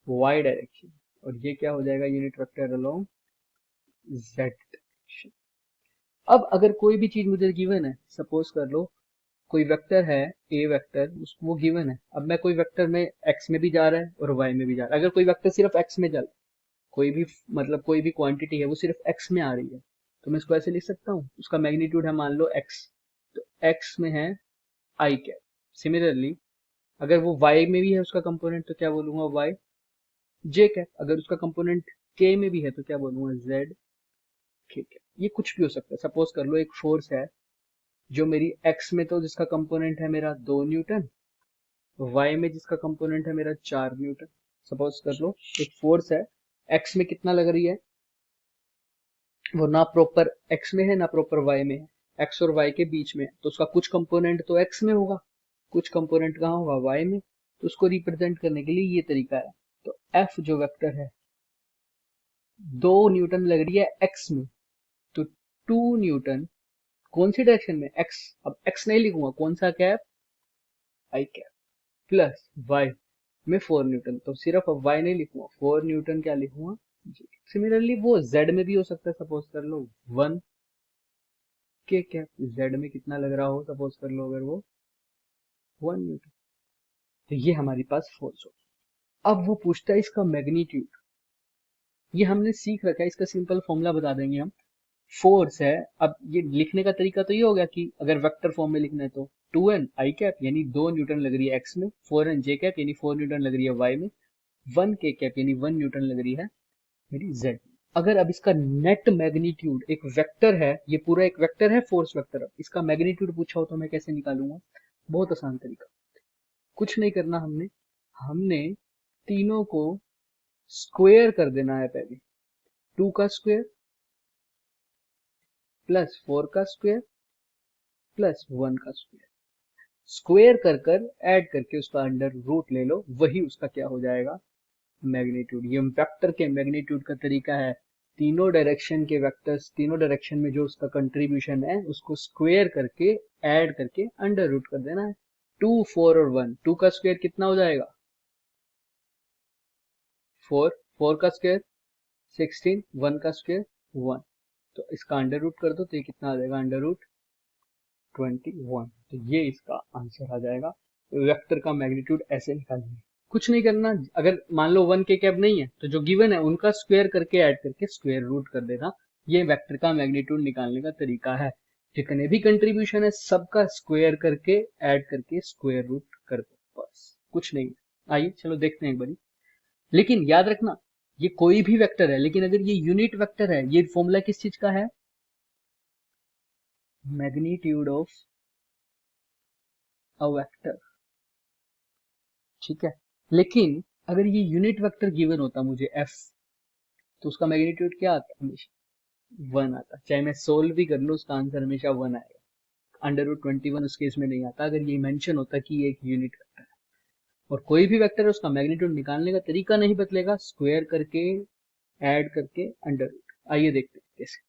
Y direction. और ये क्या हो जाएगा? Unit vector along Z direction. अब अगर कोई भी चीज मुझे गिवन है, सपोज कर लो कोई वेक्टर है ए वेक्टर, उसको वो गिवन है। अब मैं कोई वेक्टर में एक्स में भी जा रहा है और वाई में भी जा रहा है। अगर कोई वेक्टर सिर्फ एक्स में चल, कोई भी मतलब कोई भी क्वांटिटी है वो सिर्फ एक्स में आ रही है, तो मैं इसको ऐसे लिख सकता हूँ, उसका मैग्नीट्यूड है मान लो एक्स, तो एक्स में है आई कैप। सिमिलरली अगर वो वाई में भी है उसका कंपोनेंट, तो क्या बोलूंगा? वाई जे कैप। अगर उसका कंपोनेंट के में भी है तो क्या बोलूंगा? जेड के कैप। ये कुछ भी हो सकता है। सपोज कर लो एक फोर्स है जो मेरी एक्स में, तो जिसका कंपोनेंट है मेरा 2 न्यूटन, वाई में जिसका कंपोनेंट है मेरा 4 न्यूटन। सपोज कर लो एक फोर्स है, एक्स में कितना लग रही है, वो ना प्रॉपर एक्स में है ना प्रॉपर वाई में है, एक्स और वाई के बीच में है, तो उसका कुछ कंपोनेंट तो एक्स में होगा, कुछ कंपोनेंट कहाँ होगा? वाई में। तो उसको रिप्रेजेंट करने के लिए ये तरीका है। तो एफ जो वेक्टर है 2 न्यूटन लग रही है एक्स में, तो 2 न्यूटन कौन सी डायरेक्शन में? एक्स। अब एक्स नहीं लिखूंगा, कौन सा कैप? आई कैप। प्लस वाई में 4 न्यूटन, तो सिर्फ अब वाई नहीं लिखूंगा, 4 न्यूटन क्या लिखूंगा? सिमिलरली वो जेड में भी हो सकता है। सपोज कर लो 1 के कैप, जेड में कितना लग रहा हो? सपोज कर लो अगर वो 1 न्यूटन, तो ये हमारे पास फोर्स हो। अब वो पूछता है इसका मैग्नीट्यूड। ये हमने सीख रखा है, इसका सिंपल फॉर्मूला बता देंगे हम। फोर्स है, अब ये लिखने का तरीका तो ये हो गया कि अगर वेक्टर फॉर्म में लिखना है तो 2n आई कैप यानी 2 न्यूटन लग रही है एक्स में, 4n जे कैप यानी 4 न्यूटन लग रही है वाई में, 1 के कैप यानी 1 न्यूटन लग रही है मेरी जेड में। अगर अब इसका नेट मैग्नीट्यूड एक वेक्टर है, ये पूरा एक वेक्टर है, फोर्स वेक्टर, अब इसका मैग्नीट्यूड पूछा हो तो मैं कैसे निकालूंगा? बहुत आसान तरीका, कुछ नहीं करना, हमने हमने तीनों को स्क्वायर कर देना है पहले। 2 का स्क्वायर प्लस 4 का स्क्वायर प्लस 1 का स्क्वायर, स्क्वायर कर कर ऐड करके उसका अंडर रूट ले लो, वही उसका क्या हो जाएगा? मैग्नीट्यूड। ये वेक्टर के मैग्नीट्यूड का तरीका है। तीनों डायरेक्शन के वेक्टर्स, तीनों डायरेक्शन में जो उसका कंट्रीब्यूशन है उसको स्क्वायर करके ऐड करके अंडर रूट कर देना है। 2, 4 और 1, 2 का स्क्वायर कितना हो जाएगा? 4, 4 का स्क्वायर 16, 1 का स्क्वायर 1, तो इसका अंडर रूट कर दो तो ये कितना आ जाएगा? Under root 21। तो ये इसका आंसर आ जाएगा। वेक्टर का मैग्नीट्यूड ऐसे निकालेंगे, कुछ नहीं करना। अगर मान लो 1 के कैप नहीं है तो जो गिवन है उनका स्क्वायर करके ऐड करके स्क्वायर रूट कर देना। ये वेक्टर का मैग्नीट्यूड निकालने का तरीका है। जितने भी कंट्रीब्यूशन है सबका स्क्वायर करके ऐड करके स्क्वायर रूट कर दो, बस कुछ नहीं। आइए चलो देखते हैं एक बारी। लेकिन याद रखना ये कोई भी वेक्टर है, लेकिन अगर ये यूनिट वेक्टर है, ये फॉर्मूला किस चीज का है? मैग्नीट्यूड ऑफ अ वेक्टर, ठीक है। लेकिन अगर ये यूनिट वेक्टर गिवन होता मुझे एफ, तो उसका मैग्नीट्यूड क्या आता? हमेशा 1 आता। चाहे मैं सोल्व भी कर लूँ उसका आंसर हमेशा 1 आएगा। अंडर रूट 21 उस केस में नहीं आता अगर ये मेंशन होता कि ये एक यूनिट वेक्टर है। और कोई भी वेक्टर है उसका मैग्नीट्यूड निकालने का तरीका नहीं बदलेगा, स्क्वायर करके ऐड करके अंडर रूट। आइए देखते हैं कैसे।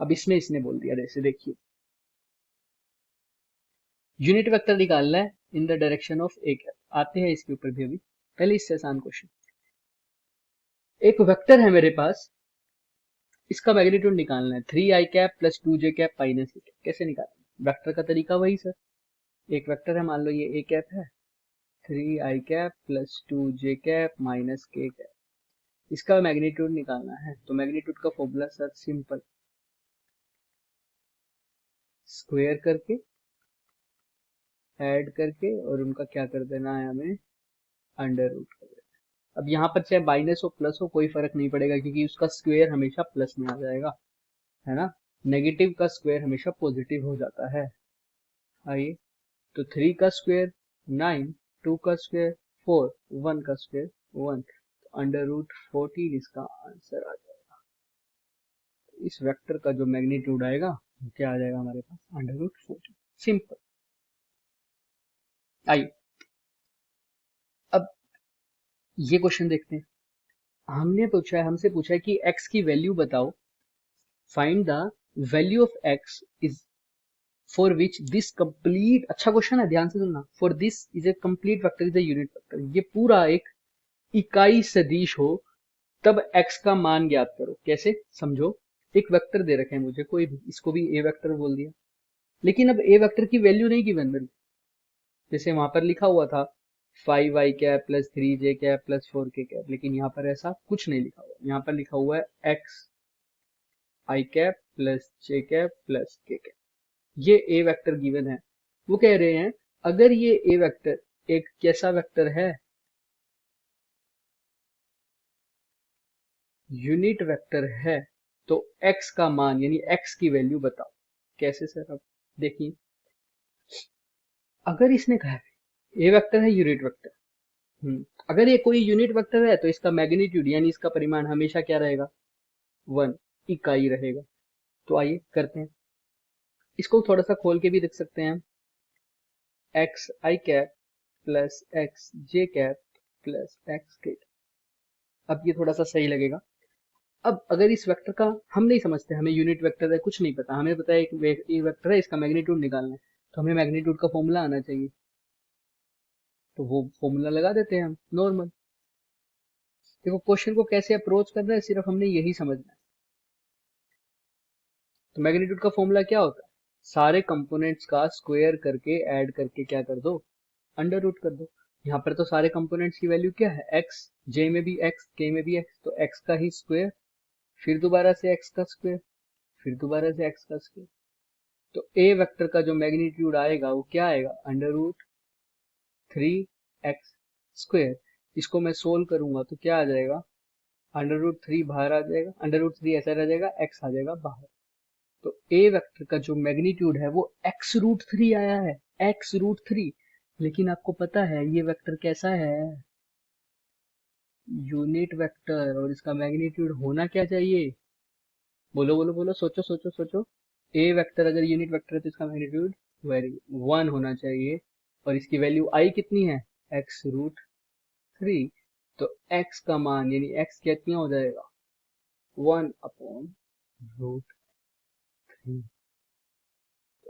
अब इसमें इसने बोल दिया, जैसे देखिए यूनिट वेक्टर निकालना है in the direction of A cap. आते हैं इसके ऊपर भी अभी, पहले इससे आसान क्वेश्चन। एक वेक्टर है मेरे पास, इसका मैग्नीट्यूड निकालना है 3 i cap plus 2j cap minus k cap. कैसे निकालेंगे? वेक्टर का तरीका वही सर, एक वेक्टर है, मान लो ये a कैप है, 3 i cap plus 2j cap minus k cap, इसका मैग्नीट्यूड निकालना है। तो मैग्नीट्यूड का फॉर्मूला सर सिंपल, स्क्वायर करके ऐड करके और उनका क्या कर देना है हमें? अंडर रूट कर देना। अब यहाँ पर चाहे माइनस हो प्लस हो कोई फर्क नहीं पड़ेगा, क्योंकि उसका स्क्वायर हमेशा प्लस में आ जाएगा, है ना। नेगेटिव का स्क्वायर हमेशा पॉजिटिव हो जाता है। आइए, तो 3 का स्क्वायर 9, 2 का स्क्वायर 4, 1 का स्क्वायर 1, तो अंडर रूट 14 इसका आंसर आ जाएगा। इस वेक्टर का जो मैग्नीट्यूड आएगा वो क्या आ जाएगा हमारे पास? Under root 14। सिंपल। आइए अब ये क्वेश्चन देखते हैं। हमसे पूछा है कि x की वैल्यू बताओ, find the value of x is for which this complete, अच्छा क्वेश्चन है ध्यान से सुनना, for this is a complete vector is a unit vector, ये पूरा एक इकाई सदिश हो तब x का मान ज्ञात करो। कैसे? समझो, एक वेक्टर दे रखे हैं मुझे कोई भी, इसको भी a वेक्टर बोल दिया, लेकिन अब a वेक्टर की वैल्यू नहीं गिवन मेरे को। जैसे वहां पर लिखा हुआ था 5 i cap plus 3j cap plus 4k cap, लेकिन यहाँ पर ऐसा कुछ नहीं लिखा हुआ। यहाँ पर लिखा हुआ है x i cap plus j cap plus k cap, ये a वेक्टर गिवन है। वो कह रहे हैं अगर ये a वेक्टर एक कैसा वेक्टर है? यूनिट वेक्टर है, तो x का मान यानी x की वैल्यू बताओ। कैसे सर? अब देखिए, अगर इसने कहा है a वेक्टर है यूनिट वेक्टर, अगर ये कोई यूनिट वेक्टर है तो इसका मैग्नीट्यूड यानी इसका परिमाण हमेशा क्या रहेगा? 1, इकाई रहेगा। तो आइए करते हैं, इसको थोड़ा सा खोल के भी देख सकते हैं हम। एक्स आई कैप प्लस एक्स जे कैप प्लस एक्स के, अब ये थोड़ा सा सही लगेगा। अब अगर इस वेक्टर का हम नहीं समझते, हमें यूनिट वेक्टर है कुछ नहीं पता, हमें पता है एक वेक्टर है इसका मैग्नीट्यूड निकालना है, तो हमें मैग्नीट्यूड का फॉर्मूला आना चाहिए, तो वो फॉर्मूला लगा देते हैं हम नॉर्मल। देखो क्वेश्चन को कैसे अप्रोच करना है सिर्फ हमने यही समझना है। तो मैग्नीट्यूड का फॉर्मूला क्या होता है? सारे कंपोनेंट्स का स्क्वायर करके ऐड करके क्या कर दो? अंडर रूट कर दो। यहाँ पर तो सारे कंपोनेंट्स की वैल्यू क्या है? x, j में भी x, k में भी x, तो x का ही स्क्वायर, फिर दोबारा से x का स्क्वायर, फिर दोबारा से x का स्क्वायर। तो a वेक्टर का जो मैग्नीट्यूड आएगा वो क्या आएगा? Under root 3x square. इसको मैं सोल्व करूंगा तो क्या आ जाएगा? अंडर रूट 3 बाहर आ जाएगा, अंडर रूट 3 ऐसा रह जाएगा, एक्स आ जाएगा बाहर। तो ए वेक्टर का जो मैग्नीट्यूड है वो x√3 आया है, x√3। लेकिन आपको पता है ये वेक्टर कैसा है, यूनिट वेक्टर, और इसका मैग्नीट्यूड होना क्या चाहिए, बोलो बोलो बोलो, सोचो सोचो सोचो। ए वेक्टर अगर यूनिट वेक्टर है तो इसका मैग्नीट्यूड वेरी 1 होना चाहिए, और इसकी वैल्यू आई कितनी है, x√3। तो x का मान यानी x कितना हो जाएगा, 1/√3।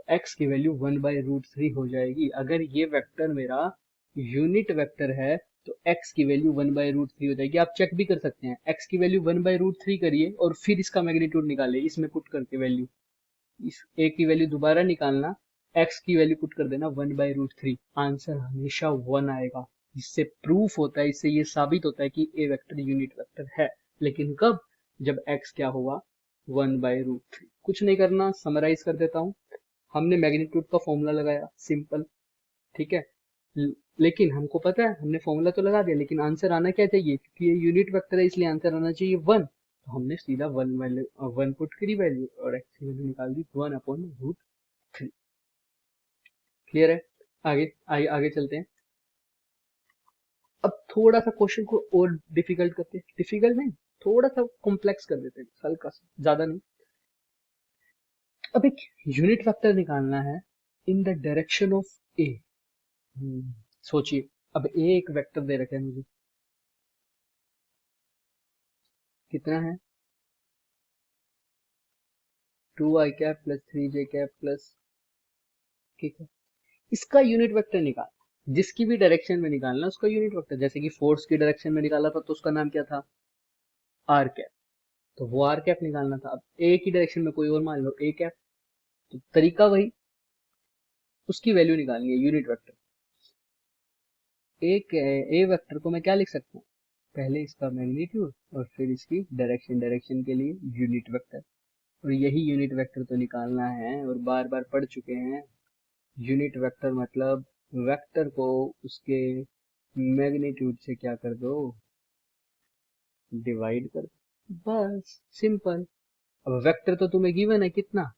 x की वैल्यू 1/√3 हो जाएगी। अगर ये वेक्टर मेरा यूनिट वेक्टर है तो x की वैल्यू 1/√3 हो जाएगी। आप चेक भी कर सकते हैं, x की वैल्यू 1/√3 करिए और फिर इसका मैग्नीट्यूड निकालिए, इसमें पुट करके वैल्यू, इस a की वैल्यू दोबारा निकालना, x की वैल्यू पुट कर देना 1/√3, आंसर हमेशा 1 आएगा। इससे प्रूफ होता है, इससे ये साबित होता है कि a वेक्टर यूनिट वेक्टर है। लेकिन कब, जब x क्या होगा, 1/√3। कुछ नहीं करना, समराइज कर देता हूँ। हमने मैग्नीट्यूड का फॉर्मूला लगाया, सिंपल, ठीक है। लेकिन हमको पता है, हमने फॉर्मूला तो लगा दिया, लेकिन आंसर आना क्या चाहिए, क्योंकि ये यूनिट वेक्टर है इसलिए आंसर आना चाहिए 1। तो हमने सीधा 1 पुट करी वैल्यू और एक्स की वैल्यू निकाल दी 1/√3। क्लियर है। आगे आगे आगे चलते हैं। अब थोड़ा सा क्वेश्चन को और डिफिकल्ट करते हैं, डिफिकल्ट नहीं, थोड़ा सा कॉम्प्लेक्स कर देते हैं, हल्का सा, ज्यादा नहीं। अब एक यूनिट वेक्टर निकालना है इन द डायरेक्शन ऑफ ए। सोचिए, अब ए एक वेक्टर दे रखा है मुझे, कितना है, 2i cap plus 3j cap plus, ठीक है। इसका यूनिट वेक्टर निकाल, जिसकी भी डायरेक्शन में निकालना उसका यूनिट वेक्टर, जैसे कि फोर्स की डायरेक्शन में निकाला था तो उसका नाम क्या था, r कैप, तो वो r कैप निकालना था। अब ए की डायरेक्शन में कोई और मान लो a कैप, तो तरीका वही, उसकी वैल्यू निकालनी है यूनिट वेक्टर। ए वेक्टर को मैं क्या लिख सकता हूँ, पहले इसका मैग्नीट्यूड और फिर इसकी डायरेक्शन, डायरेक्शन के लिए यूनिट वेक्टर, और यही यूनिट वेक्टर तो निकालना है, और बार बार पढ़ चुके हैं। यूनिट वेक्टर मतलब वेक्टर को उसके मैग्नीट्यूड से क्या कर दो, डिवाइड कर दो, बस सिंपल। अब वेक्टर तो तुम्हें गिवन है, कितना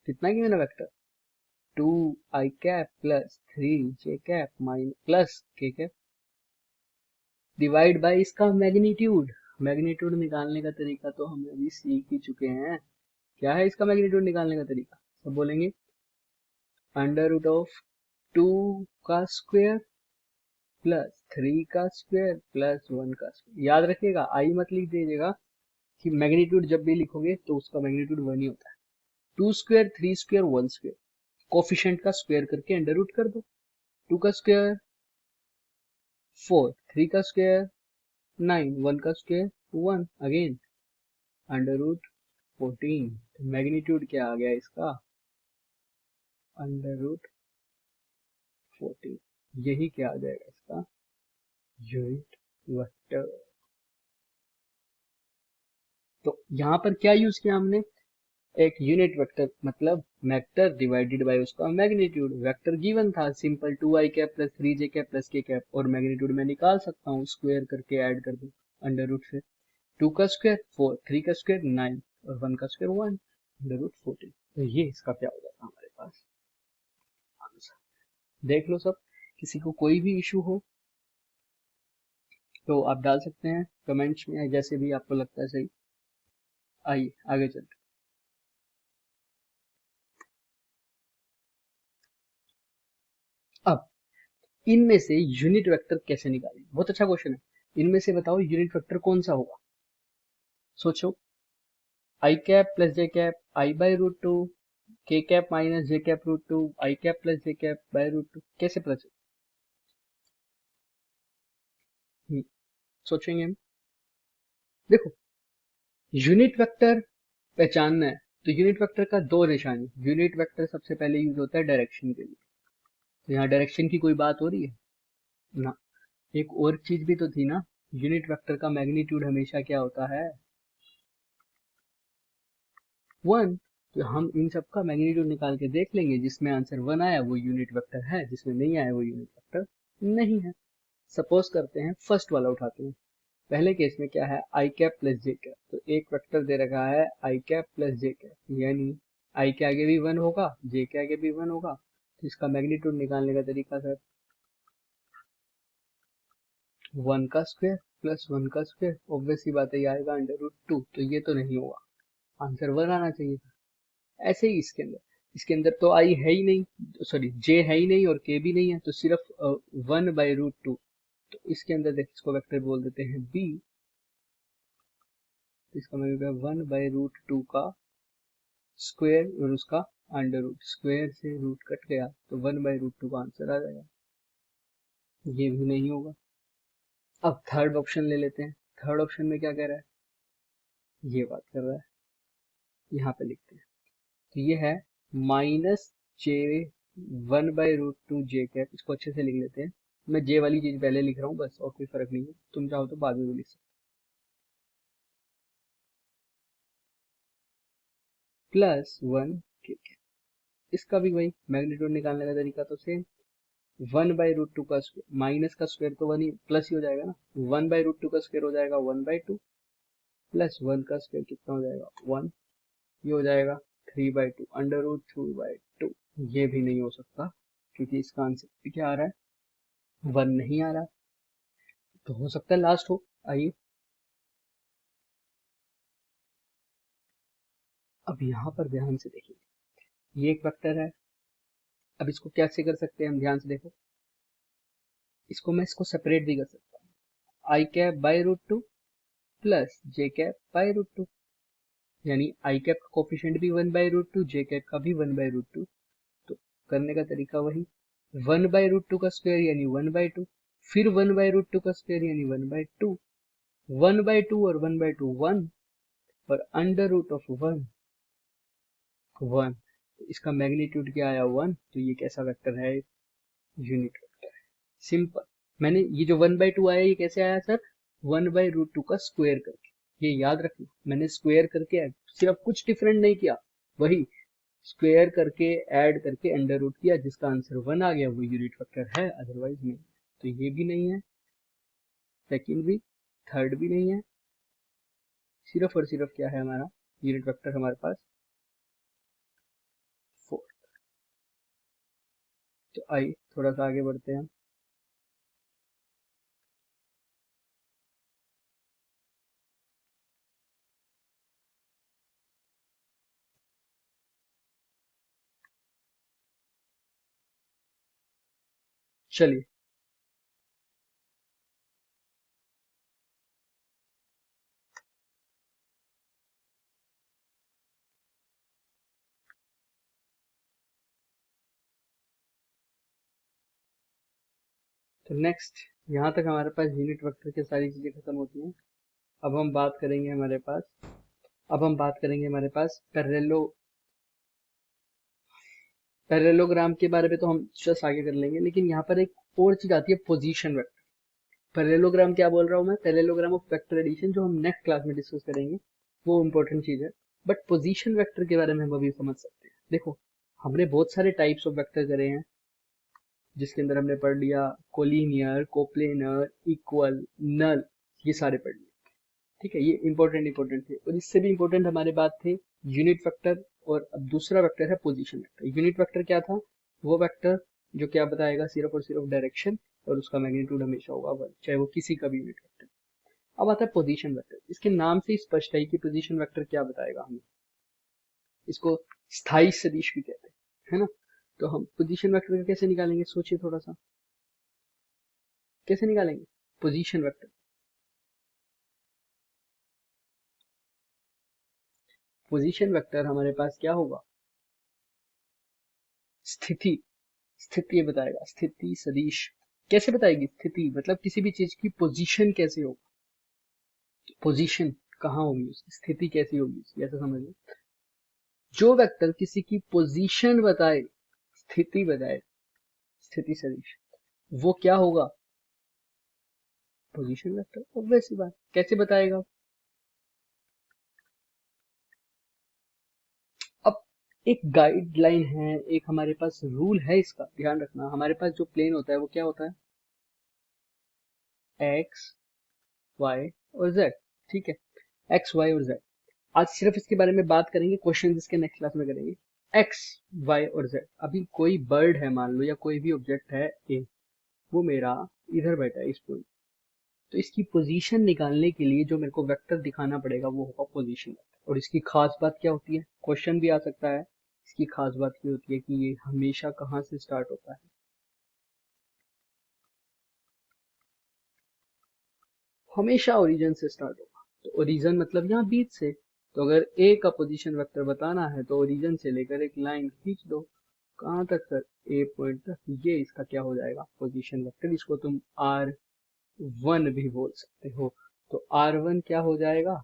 कितना गिवन है vector, 2i cap plus 3j cap minus plus k cap, divide by इसका मैग्नीट्यूड। मैग्नीट्यूड निकालने का तरीका तो हम अभी सीख ही चुके हैं। क्या है इसका मैग्नीट्यूड निकालने का तरीका, सब बोलेंगे, अंडर रूट ऑफ 2 का स्क्वायर प्लस 3 का स्क्वायर प्लस 1 का स्क्वायर। याद रखिएगा, आई मत लिख दीजिएगा, कि मैग्नीट्यूड जब भी लिखोगे तो उसका मैग्नीट्यूड 1 ही होता है। 2 स्क्वायर 3 स्क्वायर 1 स्क्वायर, कोफिशिएंट का स्क्वायर करके अंडर रूट कर दो, 2 का स्क्वायर 4, 3 का स्क्वायर 9, 1 का स्क्वायर 1, अगेन अंडर रूट 14। तो मैग्नीट्यूड क्या आ गया इसका, अंडर रूट 14। यही क्या आ जाएगा इसका यूनिट वेक्टर। तो यहाँ पर क्या यूज किया हमने, एक यूनिट वेक्टर मतलब वेक्टर डिवाइडेड बाय उसका मैग्नीट्यूड। वेक्टर गिवन था simple, 2i cap plus 3j cap plus k cap, और मैग्नीट्यूड में निकाल सकता हूँ, स्क्वायर करके ऐड कर दो अंडर रूट से, 2 का स्क्वायर 4, 3 का स्क्वायर 9 और 1 का स्क्वायर 1, अंडर रूट 14। तो ये इसका क्या हो जाता है हमारे पास आंसर। देख लो सब, किसी को कोई भी इशू हो तो आप डाल सकते हैं कमेंट्स में, जैसे भी आपको लगता है सही। आइए आगे चलते। अब इनमें से यूनिट वेक्टर कैसे निकालें, बहुत अच्छा क्वेश्चन है। इनमें से बताओ यूनिट वेक्टर कौन सा होगा, सोचो, i cap plus j cap i/√2, k cap minus j कैप√2, i cap plus j कैप/√2, कैसे पता चले, सोचेंगे हम। देखो, यूनिट वेक्टर पहचानना है तो यूनिट वेक्टर का दो निशानी, यूनिट वेक्टर सबसे पहले यूज होता है डायरेक्शन के लिए, तो यहाँ डायरेक्शन की कोई बात हो रही है ना। एक और चीज भी तो थी ना, यूनिट वेक्टर का मैग्नीट्यूड हमेशा क्या होता है, 1। तो हम इन सब का मैग्नीट्यूड निकाल के देख लेंगे, जिसमें आंसर 1 आया वो यूनिट वेक्टर है, जिसमें नहीं आया वो यूनिट वेक्टर नहीं है। सपोज करते हैं फर्स्ट वाला उठाते हैं। पहले केस में क्या है, आई कैप प्लस जे कैप, तो एक वेक्टर दे रखा है आई कैप प्लस जे कैप, यानी आई के आगे भी 1 होगा, जे के आगे भी 1 होगा, तो इसका मैग्नीट्यूड निकालने का तरीका सर 1 का स्क्वायर प्लस 1 का स्क्वायर, ऑब्वियस सी बात है ये आएगा √2, तो ये तो नहीं होगा, आंसर 1 आना चाहिए था। ऐसे ही इसके अंदर तो आई है ही नहीं, सॉरी जे है ही नहीं और के भी नहीं है, तो सिर्फ 1/√2, तो इसके अंदर देख इसको वेक्टर बोल देते हैं बी, तो इसका मतलब 1/√2 का स्क्वायर और उसका अंडर रूट, स्क्वायर से रूट कट गया तो 1/√2 का आंसर आ जाएगा, ये भी नहीं होगा। अब थर्ड ऑप्शन ले लेते हैं, थर्ड ऑप्शन में क्या कह रहा है, ये बात कर रहा है, यहाँ पे लिखते हैं, तो ये है -j1/√2 जे कैप, इसको अच्छे से लिख लेते हैं, मैं जे वाली चीज पहले लिख रहा हूँ बस, और कोई फर्क नहीं है, तुम चाहो तो बाद में भी लिख सकते, +1 के कैप, इसका भी वही मैग्नीट्यूड निकालने का तरीका तो सेम, 1/√2 का स्क्वायर, माइनस का स्क्वायर तो 1 ही प्लस ही हो जाएगा ना, 1/√2 का स्क्वायर हो जाएगा 1/2, प्लस 1 का स्क्वायर कितना हो जाएगा 1, ये हो जाएगा 3/2, √2/2, ये भी नहीं हो सकता क्योंकि इसका आंसर भी क्या आ रहा है 1 नहीं आ रहा, तो हो सकता है लास्ट हो। आइए अब यहाँ पर ध्यान से देखिए, ये एक वेक्टर है, अब इसको कैसे कर सकते हैं हम, ध्यान से देखो, इसको सेपरेट भी कर सकता हूँ, I cap by √2 plus J cap by √2, यानी आई कैप का कोफिशिएंट भी 1/√2, जे कैप का भी 1/√2, तो करने का तरीका वही, 1/√2 का स्क्वायर यानी 1/2, फिर 1/√2 का स्क्वायर यानी 1/2, 1/2 और 1/2 1, और अंडर रूट ऑफ 1 1, तो इसका मैग्नीट्यूड क्या आया 1, तो ये कैसा वेक्टर है, यूनिट वेक्टर है, सिंपल। मैंने ये जो 1/2 आया ये कैसे आया सर, 1/√2 का स्क्वायर करके, ये याद रखना, मैंने स्क्वायर करके सिर्फ कुछ डिफरेंट नहीं किया, वही स्क्वायर करके ऐड करके अंडर रूट किया, जिसका आंसर 1 आ गया, वो यूनिट वेक्टर है, अदरवाइज नहीं, तो ये भी नहीं है, सेकंड भी, थर्ड भी नहीं है, सिर्फ और सिर्फ क्या है हमारा यूनिट वेक्टर हमारे पास 4। तो आइए थोड़ा सा आगे बढ़ते हैं, चलिए तो नेक्स्ट, यहाँ तक हमारे पास यूनिट वेक्टर की सारी चीजें खत्म होती हैं। अब हम बात करेंगे हमारे पास, अब हम बात करेंगे हमारे पास पैरेललोग्राम के बारे में, तो हम जस्ट आगे कर लेंगे, लेकिन यहाँ पर एक और चीज आती है, पोजीशन वेक्टर। पैरेललोग्राम क्या बोल रहा हूँ मैं, पैरेललोग्राम ऑफ वेक्टर एडिशन, जो हम नेक्स्ट क्लास में डिस्कस करेंगे, वो इम्पोर्टेंट चीज है, बट पोजीशन वेक्टर के बारे में हम अभी समझ सकते हैं। देखो हमने बहुत सारे टाइप्स ऑफ वेक्टर करे हैं, जिसके अंदर हमने पढ़ लिया कोलिनियर, कोप्लेनर, इक्वल, नल, ये सारे पढ़ लिए, ठीक है, ये इंपॉर्टेंट थे, और इससे भी इंपॉर्टेंट हमारे बात थे यूनिट वेक्टर, और अब दूसरा वेक्टर है पोजीशन वेक्टर। यूनिट वेक्टर क्या था, वो वेक्टर जो क्या बताएगा, सिर्फ और सिर्फ डायरेक्शन, और उसका मैग्नीट्यूड हमेशा होगा 1, चाहे वो किसी का भी यूनिट वेक्टर। अब आता है पोजीशन वेक्टर, इसके नाम से ही स्पष्ट है कि पोजीशन वेक्टर क्या बताएगा हमें, इसको स्थायी सदिश भी कहते हैं, है ना। तो हम पोजीशन वेक्टर कैसे निकालेंगे, सोचिए थोड़ा सा, कैसे निकालेंगे पोजीशन वेक्टर। पोजीशन वेक्टर हमारे पास क्या होगा, स्थिति, स्थिति बताएगा, स्थिति सदिश कैसे बताएगी, स्थिति मतलब किसी भी चीज की पोजीशन कैसे होगी, पोजीशन कहाँ होगी उसकी, स्थिति कैसी होगी उसकी, ऐसा समझ लो, जो वेक्टर किसी की पोजीशन बताए, स्थिति बताए, स्थिति सदिश, वो क्या होगा, पोजीशन वेक्टर, ऑब्वियस सी बात, कैसे बताएगा। अब एक गाइडलाइन है, एक हमारे पास रूल है, इसका ध्यान रखना, हमारे पास जो प्लेन होता है वो क्या होता है, एक्स वाई और जेड। ठीक है, एक्स वाई और जेड। आज सिर्फ इसके बारे में बात करेंगे, क्वेश्चन इसके नेक्स्ट क्लास में करेंगे। एक्स वाई और जेड, अभी कोई बर्ड है मान लो या कोई भी ऑब्जेक्ट है ए, वो मेरा इधर बैठा है इस पॉइंट, तो इसकी पोजीशन निकालने के लिए जो मेरे को वेक्टर दिखाना पड़ेगा वो होगा पोजीशन वेक्टर। और इसकी खास बात क्या होती है, क्वेश्चन भी आ सकता है, इसकी खास बात ये होती है कि ये हमेशा कहाँ से स्टार्ट होता है, हमेशा ओरिजिन से स्टार्ट होगा। तो ओरिजिन मतलब यहाँ बीच से, तो अगर ए का पोजीशन वेक्टर बताना है तो ओरिजिन से लेकर एक लाइन खींच दो, कहाँ तक सर, ए पॉइंट तक, ये इसका क्या हो जाएगा पोजीशन वेक्टर। इसको तुम R1 भी बोल सकते हो। तो R1 क्या हो जाएगा,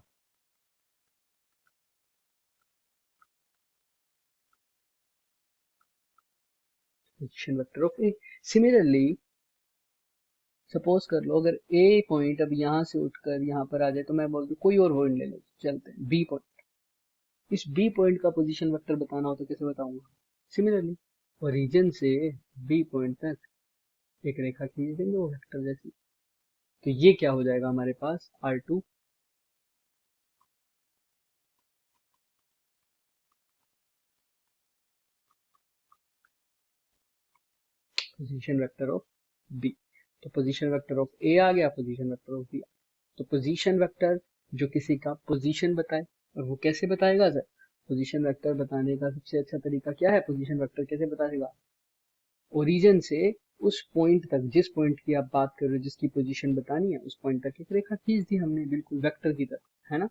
position vector of A. Similarly suppose कर लो अगर ए पॉइंट अब यहाँ से उठकर यहाँ पर आ जाए, तो मैं बोल दूं कोई और पॉइंट ले लो, चलते हैं बी पॉइंट। इस बी पॉइंट का पोजीशन वेक्टर बताना हो तो कैसे बताऊंगा, सिमिलरली ओरिजिन से बी पॉइंट तक एक रेखा खींच देंगे वो वेक्टर जैसी। तो ये क्या हो जाएगा हमारे पास R2 position vector of B. तो पोजीशन वेक्टर ऑफ ए आ गया, पोजीशन वेक्टर ऑफ बी। तो पोजीशन वेक्टर जो किसी का पोजीशन बताए, और वो कैसे बताएगा सर, पोजीशन वेक्टर बताने का सबसे अच्छा तरीका क्या है, पोजीशन वेक्टर कैसे बताएगा, ओरिजिन से उस पॉइंट तक, जिस पॉइंट की आप बात कर रहे हो, जिसकी पोजीशन बतानी है, उस पॉइंट तक एक रेखा खींच दी हमने, बिल्कुल वेक्टर की तरह, है ना।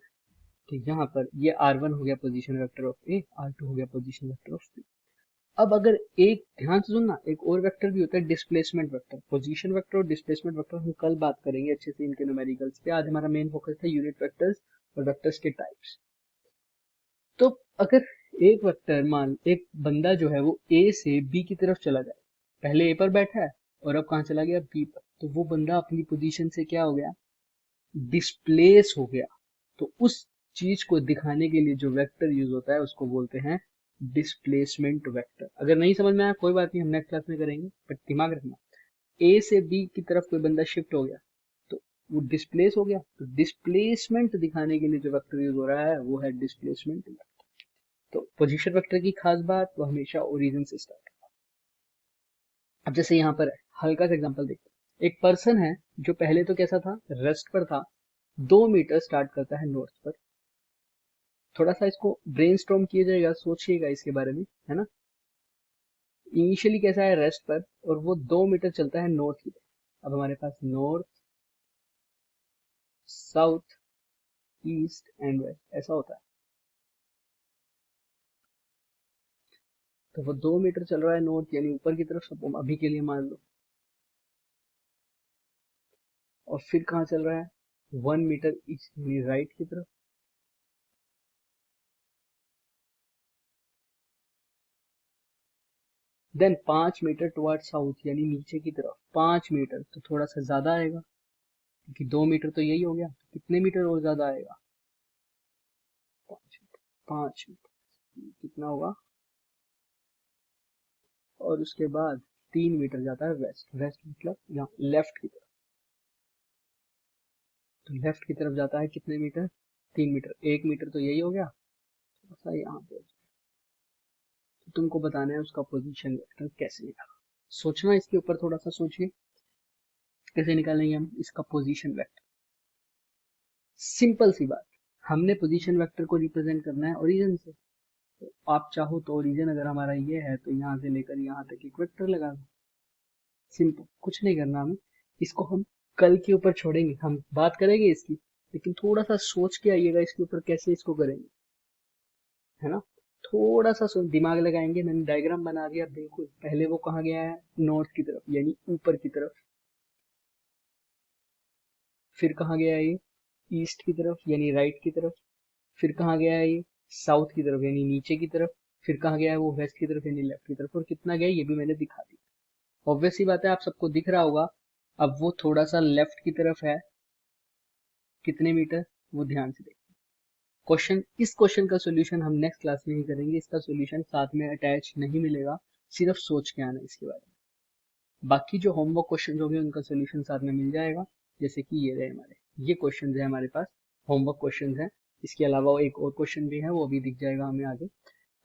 तो यहाँ पर ये R1 हो गया position vector of A, R2 हो गया पोजीशन वेक्टर ऑफ बी। अब अगर एक ध्यान से सुनना, एक और वेक्टर भी होता है डिस्प्लेसमेंट वेक्टर। पोजीशन वेक्टर और डिस्प्लेसमेंट वेक्टर हम कल बात करेंगे अच्छे से इनके न्यूमेरिकल्स पे। आज हमारा मेन फोकस था यूनिट वेक्टर्स और वेक्टर्स के टाइप्स। तो अगर एक वेक्टर, मान एक बंदा जो है वो ए से बी की तरफ चला जाए, पहले ए पर बैठा है और अब कहाँ चला गया, बी पर, तो वो बंदा अपनी पोजीशन से क्या हो गया, डिस्प्लेस हो गया। तो उस चीज को दिखाने के लिए जो वेक्टर यूज होता है उसको बोलते हैं डिस्प्लेसमेंट वेक्टर। अगर नहीं समझ में आया कोई बात नहीं, हम नेक्स्ट क्लास में करेंगे, बट दिमाग रखना, ए से बी की तरफ कोई बंदा शिफ्ट हो गया तो वो डिस्प्लेस हो गया। तो डिस्प्लेसमेंट दिखाने के लिए जो वेक्टर यूज हो रहा है वो है डिस्प्लेसमेंट वेक्टर। तो पोजीशन वेक्टर की खास बात, वो हमेशा ओरिजिन से स्टार्ट। अब जैसे यहाँ पर है, हल्का सा एग्जांपल देखते, एक पर्सन है जो पहले तो कैसा था, रेस्ट पर था, 2 मीटर स्टार्ट करता है नॉर्थ पर। थोड़ा सा इसको ब्रेनस्टॉर्म किया जाएगा, सोचिएगा इसके बारे में, है ना। इनिशियली कैसा है, रेस्ट पर, और वो 2 मीटर चलता है नॉर्थ की तरफ। अब हमारे पास north, south, east and west ऐसा होता है। तो वो 2 मीटर चल रहा है नॉर्थ यानी ऊपर की तरफ, सब अभी के लिए मान लो। और फिर कहाँ चल रहा है, 1 मीटर ईस्ट यानी राइट की तरफ। देन 5 मीटर टुवर्ड साउथ यानी नीचे की तरफ, 5 मीटर तो थोड़ा सा ज्यादा आएगा, क्योंकि 2 मीटर तो यही हो गया, तो कितने मीटर और ज्यादा आएगा, 5 मीटर, 5 मीटर कितना होगा। और उसके बाद 3 मीटर जाता है वेस्ट, वेस्ट मतलब यहाँ लेफ्ट की तरफ। तो लेफ्ट की तरफ जाता है कितने मीटर, 3 मीटर, 1 मीटर तो यही हो गया, थोड़ा यहाँ पे। तो तुमको बताना है उसका पोजीशन वेक्टर कैसे निकालना, सोचना इसके ऊपर, थोड़ा सा सोचिए कैसे निकालेंगे हम इसका पोजीशन वेक्टर। सिंपल सी बात, हमने पोजीशन वेक्टर को रिप्रेजेंट करना है ओरिजिन से। तो आप चाहो तो ओरिजिन अगर हमारा ये है तो यहाँ से लेकर यहाँ तक एक वेक्टर लगा दो, सिंपल, कुछ नहीं करना हमें। इसको हम कल के ऊपर छोड़ेंगे, हम बात करेंगे इसकी, लेकिन थोड़ा सा सोच के आइएगा इसके ऊपर कैसे इसको करेंगे, है ना। थोड़ा सा सोच, दिमाग लगाएंगे। मैंने डायग्राम बना दिया, बिल्कुल पहले वो कहाँ गया है, नॉर्थ की तरफ यानी ऊपर की तरफ। फिर कहाँ गया है ये, ईस्ट की तरफ यानी राइट की तरफ। फिर कहाँ गया है ये, साउथ की तरफ यानी नीचे की तरफ। फिर कहाँ गया है वो, वेस्ट की तरफ यानी लेफ्ट की तरफ। और कितना गया ये भी मैंने दिखा दिया। ऑब्वियस सी बात है, आप सबको दिख रहा होगा। अब वो थोड़ा सा लेफ्ट की तरफ है, कितने मीटर, वो ध्यान से देखिए। क्वेश्चन, इस क्वेश्चन का सॉल्यूशन हम नेक्स्ट क्लास में ही करेंगे, इसका सॉल्यूशन साथ में अटैच नहीं मिलेगा, सिर्फ सोच के आना इसके बारे में। बाकी जो होमवर्क क्वेश्चन होंगे उनका सॉल्यूशन साथ में मिल जाएगा। जैसे कि ये रहे हमारे, ये क्वेश्चन है हमारे पास, होमवर्क क्वेश्चन है। इसके अलावा एक और क्वेश्चन भी है, वो भी दिख जाएगा हमें आगे।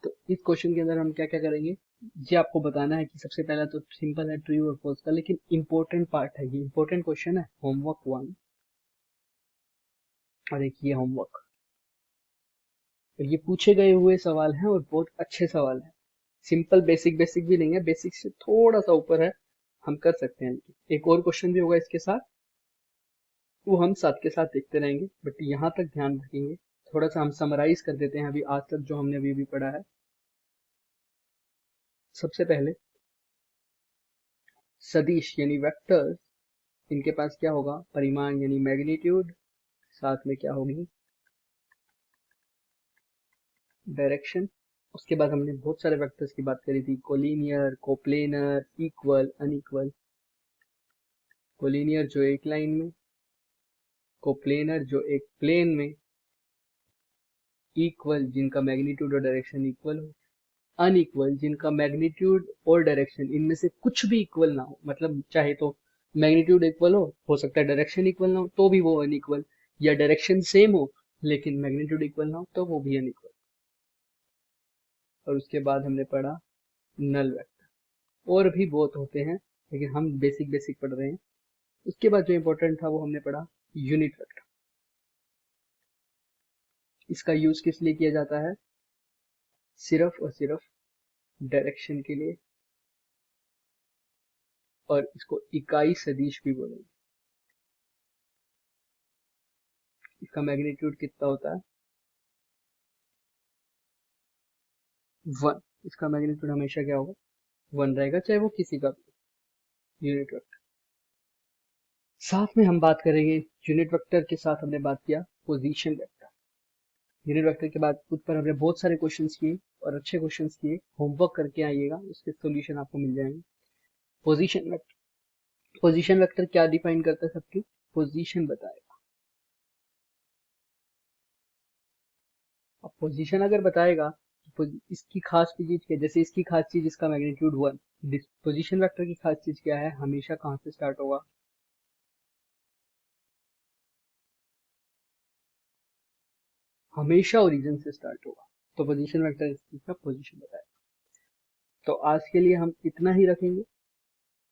तो इस क्वेश्चन के अंदर हम क्या क्या करेंगे, ये आपको बताना है कि सबसे पहला तो सिंपल है ट्रू और फॉल्स का, लेकिन इंपॉर्टेंट पार्ट है, ये इंपॉर्टेंट क्वेश्चन है होमवर्क 1 और एक ये होमवर्क। और ये पूछे गए हुए सवाल हैं और बहुत अच्छे सवाल हैं, सिंपल बेसिक बेसिक भी नहीं है, बेसिक से थोड़ा सा ऊपर है, हम कर सकते हैं। एक और क्वेश्चन भी होगा इसके साथ, वो हम साथ के साथ देखते रहेंगे, बट यहाँ तक ध्यान रखेंगे। थोड़ा सा हम समराइज कर देते हैं अभी आज तक जो हमने अभी भी पढ़ा है। सबसे पहले सदिश यानी वेक्टर्स, इनके पास क्या होगा, परिमाण यानी मैग्नीट्यूड, साथ में क्या होगी, डायरेक्शन। उसके बाद हमने बहुत सारे वेक्टर्स की बात करी थी, collinear, coplanar, equal, unequal. Collinear जो एक लाइन में, कोप्लेनर जो एक प्लेन में, इक्वल जिनका मैग्नीट्यूड और डायरेक्शन इक्वल हो, अनइक्वल जिनका मैग्नीट्यूड और डायरेक्शन इनमें से कुछ भी इक्वल ना हो, मतलब चाहे तो मैग्नीट्यूड इक्वल हो सकता है डायरेक्शन इक्वल ना हो तो भी वो अनइक्वल, या डायरेक्शन सेम हो लेकिन मैग्नीट्यूड इक्वल ना हो तो वो भी अनइक्वल। और उसके बाद हमने पढ़ा नल वेक्टर, और भी बहुत होते हैं लेकिन हम बेसिक बेसिक पढ़ रहे हैं। उसके बाद जो इंपॉर्टेंट था वो हमने पढ़ा यूनिट वेक्टर। इसका यूज किस लिए किया जाता है, सिर्फ और सिर्फ डायरेक्शन के लिए, और इसको इकाई सदिश भी बोलेंगे। इसका मैग्नीट्यूड कितना होता है, 1। इसका मैग्नीट्यूड हमेशा क्या होगा, 1 रहेगा, चाहे वो किसी का भी यूनिट वेक्टर। साथ में हम बात करेंगे यूनिट वेक्टर के साथ हमने बात किया पोजीशन वेक्टर। यूनिट वेक्टर के बाद उस पर हमने बहुत सारे क्वेश्चंस किए और अच्छे क्वेश्चंस किए, होमवर्क करके आइएगा, उसके सॉल्यूशन आपको मिल जाएंगे। पोजीशन वेक्टर, पोजीशन वेक्टर क्या डिफाइन करता है, सबकी पोजीशन बताएगा। अब पोजीशन अगर बताएगा तो इसकी खास चीज क्या, जैसे इसकी खास चीज इसका मैग्नीट्यूड 1, पोजीशन वेक्टर की खास चीज क्या है, हमेशा कहाँ से स्टार्ट होगा, हमेशा ओरिजिन से स्टार्ट होगा। तो पोजीशन वेक्टर इस चीज का पोजीशन बताएगा। तो आज के लिए हम इतना ही रखेंगे,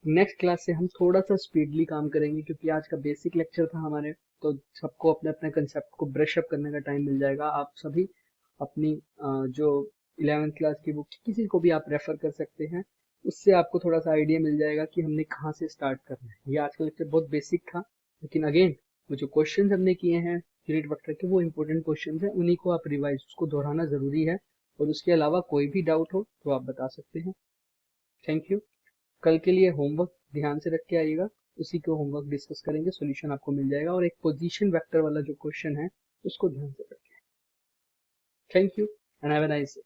नेक्स्ट क्लास से हम थोड़ा सा स्पीडली काम करेंगे क्योंकि आज का बेसिक लेक्चर था हमारे, तो सबको अपने अपने कंसेप्ट को ब्रश अप करने का टाइम मिल जाएगा। आप सभी अपनी जो 11th क्लास की बुक किसी को भी आप रेफर कर सकते हैं, उससे आपको थोड़ा सा आइडिया मिल जाएगा कि हमने कहाँ से स्टार्ट करना है। ये आज का लेक्चर बहुत बेसिक था, लेकिन अगेन वो जो क्वेश्चन हमने किए हैं यूनिट वेक्टर के, वो इंपॉर्टेंट क्वेश्चन है, उन्हीं को आप रिवाइज, उसको दोहराना जरूरी है। और उसके अलावा कोई भी डाउट हो तो आप बता सकते हैं। Thank you. कल के लिए होमवर्क ध्यान से रख के आइएगा, उसी को होमवर्क डिस्कस करेंगे, सॉल्यूशन आपको मिल जाएगा, और एक पोजीशन वेक्टर वाला जो क्वेश्चन है उसको ध्यान से रखें। Thank you and have a nice day.